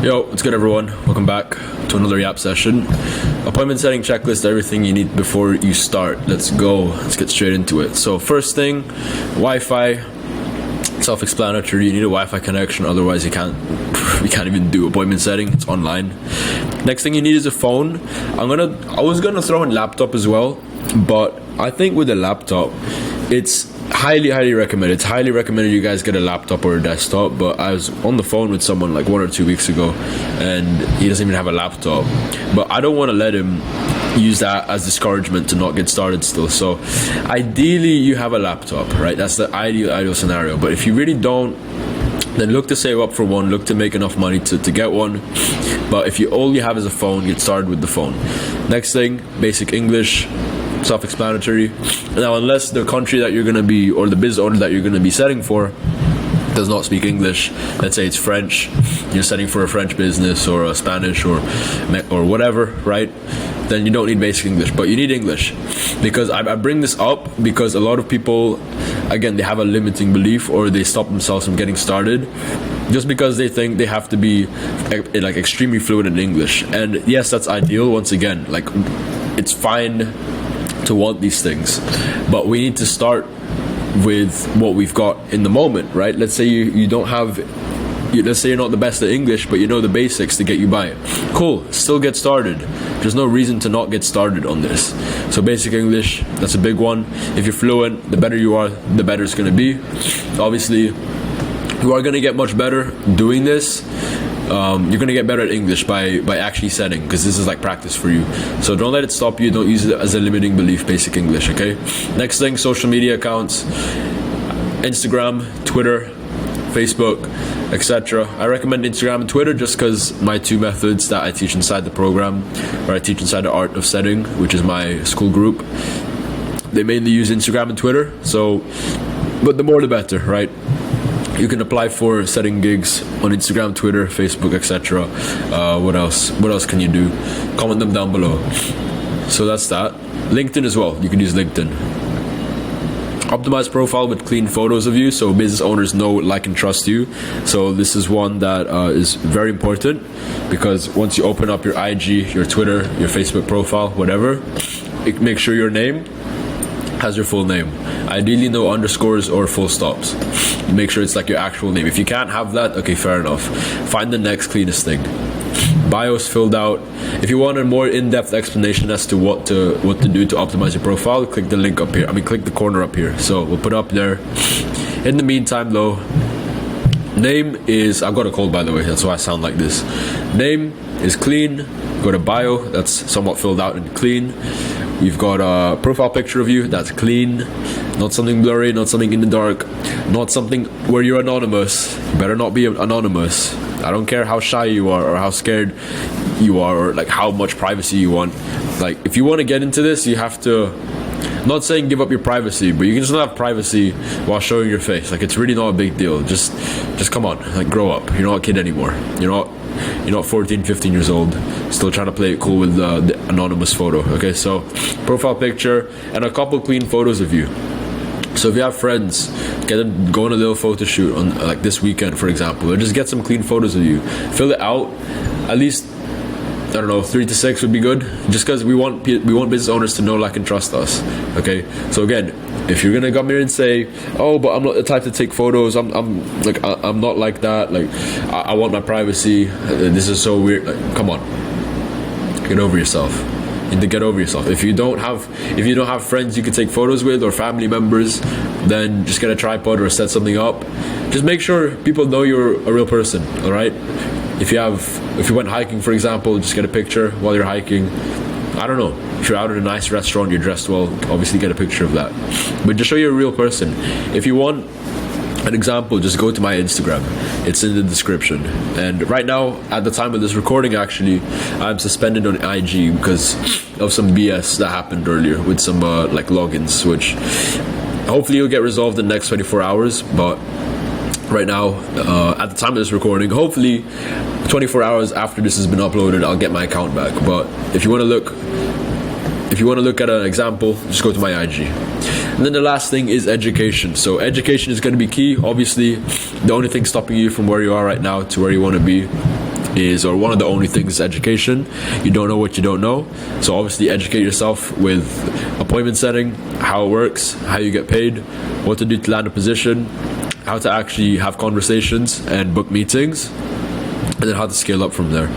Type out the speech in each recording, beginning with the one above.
Yo, what's good everyone? Welcome back to another Yap session. Appointment setting checklist, everything you need before you start. Let's go. Let's get straight into it. So first thing, Wi-Fi. Self-explanatory. You need a Wi-Fi connection, otherwise you can't even do appointment setting. It's online. Next thing you need is a phone. I was gonna throw in laptop as well, but I think with a laptop, it's highly recommended. It's highly recommended you guys get a laptop or a desktop. But I was on the phone with someone like 1 or 2 weeks ago, and he doesn't even have a laptop. But I don't want to let him use that as discouragement to not get started still. So ideally you have a laptop, right? That's the ideal scenario. But if you really don't, then look to save up for one, look to make enough money to get one. But if all you have is a phone, get started with the phone. Next thing, basic English, self-explanatory. Now, unless the country that you're going to be, or the business owner that you're going to be setting for, does not speak English, let's say it's French, you're setting for a French business or a Spanish or whatever, right? Then you don't need basic English, but you need English. Because I bring this up because a lot of people, again, they have a limiting belief, or they stop themselves from getting started just because they think they have to be like extremely fluent in English. And yes, that's ideal. Once again, like, it's fine to want these things, but we need to start with what we've got in the moment, right? Let's say you don't have, let's say you're not the best at English, but you know the basics to get you by. Cool, still get started. There's no reason to not get started on this. So basic English, that's a big one. If you're fluent, the better you are, the better it's going to be. Obviously, you are going to get much better doing this. You're going to get better at English by actually setting, because this is like practice for you. So don't let it stop you. Don't use it as a limiting belief, basic English, okay? Next thing, social media accounts, Instagram, Twitter, Facebook, etc. I recommend Instagram and Twitter just because my two methods that I teach inside the program, or I teach inside the Art of Setting, which is my school group, they mainly use Instagram and Twitter. So, but the more the better, right? You can apply for setting gigs on Instagram, Twitter, Facebook, etc. What else? What else can you do? Comment them down below. So that's that. LinkedIn as well. You can use LinkedIn. Optimize profile with clean photos of you, so business owners know, like, and trust you. So this is one that is very important, because once you open up your IG, your Twitter, your Facebook profile, whatever, make sure your name has your full name. Ideally no underscores or full stops. Make sure it's like your actual name. If you can't have that, okay, fair enough. Find the next cleanest thing. Bios filled out. If you want a more in-depth explanation as to what to do to optimize your profile, click the link up here. Click the corner up here. So we'll put it up there. In the meantime though, name is, I've got a cold by the way, that's why I sound like this. Name is clean. Go to bio, that's somewhat filled out and clean. We've got a profile picture of you, that's clean. Not something blurry, not something in the dark, not something where you're anonymous. You better not be anonymous. I don't care how shy you are, or how scared you are, or like how much privacy you want. Like, if you want to get into this, you have to, not saying give up your privacy, but you can just not have privacy while showing your face. Like, it's really not a big deal. Just come on, like, grow up. You're not a kid anymore. You're not 14, 15 years old, still trying to play it cool with the anonymous photo. Okay, so profile picture and a couple clean photos of you. So if you have friends, get them, go on a little photo shoot on like this weekend, for example, or just get some clean photos of you. Fill it out. At least, I don't know, 3 to 6 would be good. Just because we want business owners to know, like, and trust us. Okay. So again, if you're gonna come here and say, "Oh, but I'm not the type to take photos. I'm not like that. Like, I want my privacy. This is so weird." Like, come on, get over yourself. You need to get over yourself. If you don't have friends you can take photos with, or family members, then just get a tripod or set something up. Just make sure people know you're a real person. All right. If you went hiking, for example, just get a picture while you're hiking. I don't know. If you're out at a nice restaurant, you're dressed well, obviously get a picture of that. But just show you're a real person. If you want an example, just go to my Instagram. It's in the description. And right now, at the time of this recording, actually, I'm suspended on IG because of some BS that happened earlier with some like logins, which hopefully will get resolved in the next 24 hours. But right now, at the time of this recording, hopefully 24 hours after this has been uploaded, I'll get my account back. But if you want to look at an example, just go to my IG. And then the last thing is education. So education is going to be key. Obviously, the only thing stopping you from where you are right now to where you want to be is, or one of the only things, is education. You don't know what you don't know. So obviously educate yourself with appointment setting, how it works, how you get paid, what to do to land a position, how to actually have conversations and book meetings, and then how to scale up from there.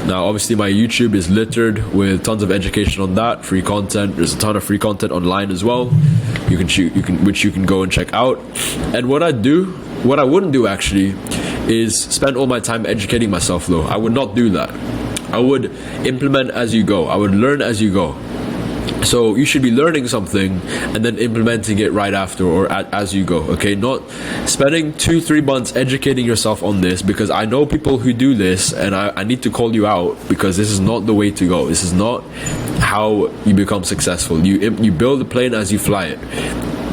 Now obviously my YouTube is littered with tons of education on that, free content. There's a ton of free content online as well, which you can go and check out. And what I wouldn't do actually is spend all my time educating myself though. I would not do that. I would implement as you go. I would learn as you go. So you should be learning something and then implementing it right after, or as you go, okay? Not spending 2-3 months educating yourself on this, because I know people who do this, and I need to call you out, because this is not the way to go. This is not how you become successful. You build a plane as you fly it.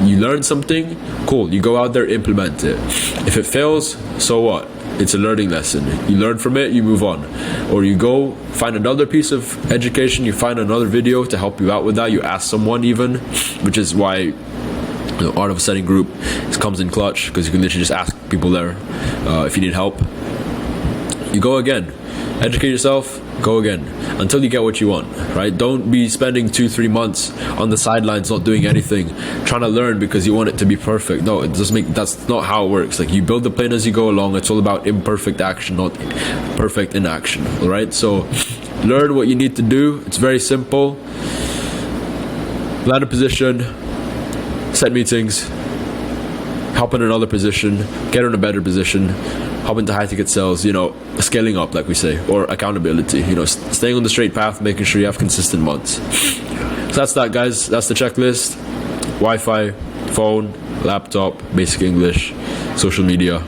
You learn something, cool, you go out there, implement it. If it fails, so what? It's a learning lesson. You learn from it, you move on. Or you go find another piece of education, you find another video to help you out with that. You ask someone even, which is why the Art of Setting group comes in clutch, because you can literally just ask people there if you need help. You go again. Educate yourself, go again, until you get what you want, right? Don't be spending 2-3 months on the sidelines not doing anything, trying to learn because you want it to be perfect. No, that's not how it works. Like, you build the plane as you go along. It's all about imperfect action, not perfect inaction, all right? So learn what you need to do. It's very simple. Land a position, set meetings, help in another position, get in a better position, hop into high ticket sales, scaling up, like we say, or accountability, staying on the straight path, making sure you have consistent months. So that's that, guys. That's the checklist. Wi-Fi, phone, laptop, basic English, social media,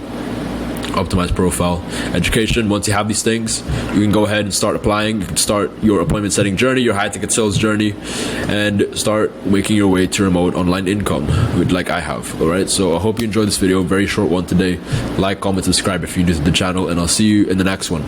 optimized profile, education. Once you have these things, you can go ahead and start applying. You can start your appointment setting journey, your high ticket sales journey, and start making your way to remote online income, like I have. All right, so I hope you enjoyed this video. Very short one today. Like, comment, subscribe if you're new to the channel, and I'll see you in the next one.